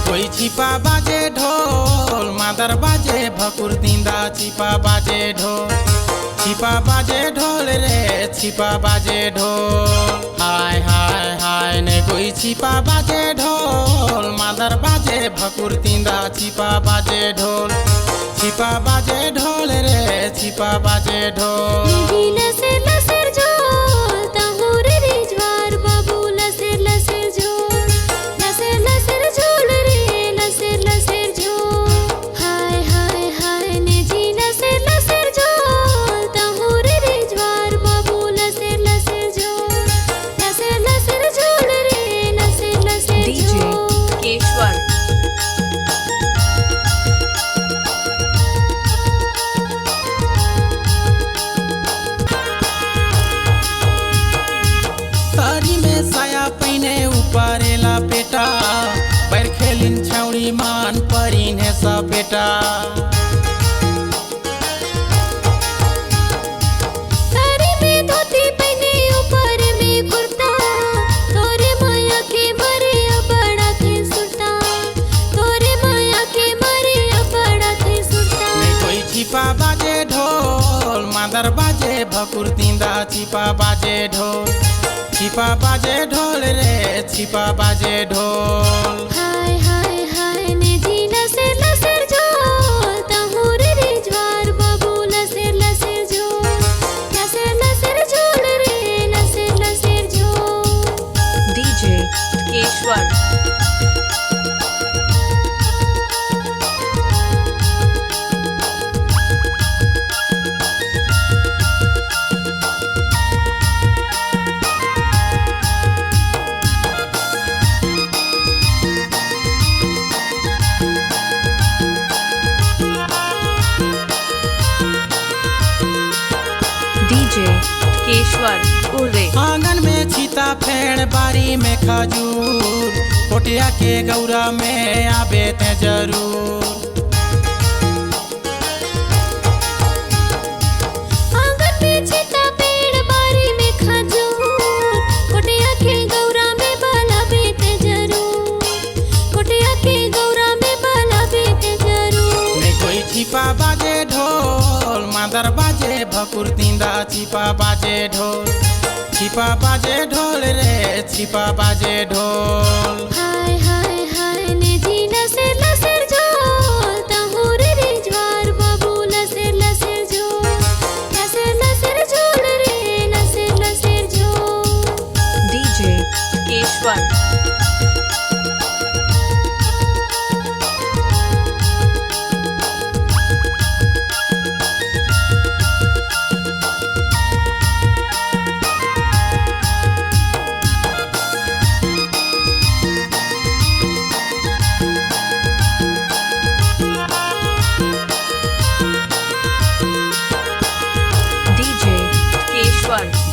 कोई छिपा बाजे ढोल मादर बाजे भकुर दिंदा छिपा बाजे ढोल छिपा बाजे ढोल रे छिपा बाजे ढोल हाय हाय हाय ने कोई छिपा बाजे ढोल मादर बाजे भकुर दिंदा छिपा बाजे ढोल छिपा बाजे ढोल रे छिपा बाजे ढोल ऊपरेला बेटा पैर खेलिन छौड़ी मान परिन है सब बेटा साड़ी में धोती पहने ऊपर में कुर्ता तोरे माया के मरे बड़ा के सुटा तोरे माया के मरे बड़ा के सुटा मैं कोई छिपा बाजे ढोल मादर बाजे भकुर दिंदा छिपा बाजे ढोल छिपा बाजे ढोल रे छिपा बाजे ढोल हाय हाय हाय ने जी लसेर लसेर झोल तहुर रे ज्वार बाबू लसेर लसेर झोल रे लसेर लसेर झोल डीजे केशवर केशवर उर्रे आंगन में छीता फेड़ बारी में खजूर कोटिया के गौरा में आबे ते जरूर आंगन में छीता पेड़ बारी में खजूर कोटिया के गौरा में बाला बेते जरूर कोटिया के गौरा में बाला बेते जरूर ने कोई छिपा बाजे ढोल मादर बाजे भकुर दिंदा छिपा बाजे ढोल छिपा बाजे ढोल रे छिपा बाजे ढोल हाय हाय हाय ने जी लसेर लसेर झोल तहुर रे ज्वार बाबू लसेर लसेर झोल रे लसेर लसेर झोल डीजे केशवर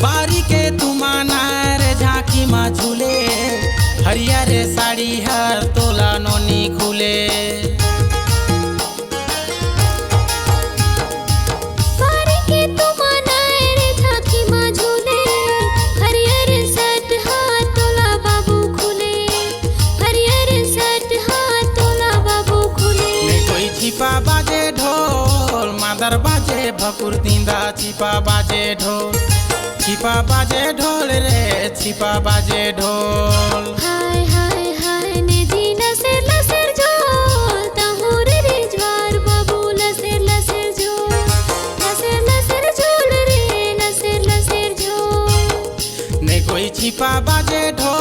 बारी के तुमानार झांकी मा झूले हरियर साड़ी हर तोला नोनी खुले बारी के तुमानार झांकी मा झूले हरियर सट हाथ तोला बाबू खुले हरियर सट हाथ तोला बाबू खुले ने कोई छिपा बाजे ढोल मादर बाजे भकुर दिंदा छिपा बाजे ढोल छिपा बाजे ढोल रे छिपा बाजे ढोल हाय हाय हाय ने जी लसेर लसेर झोल तहुर रे ज्वार बाबू लसेर लसेर झोल रे लसेर लसेर झोल ने कोई छिपा बाजे ढोल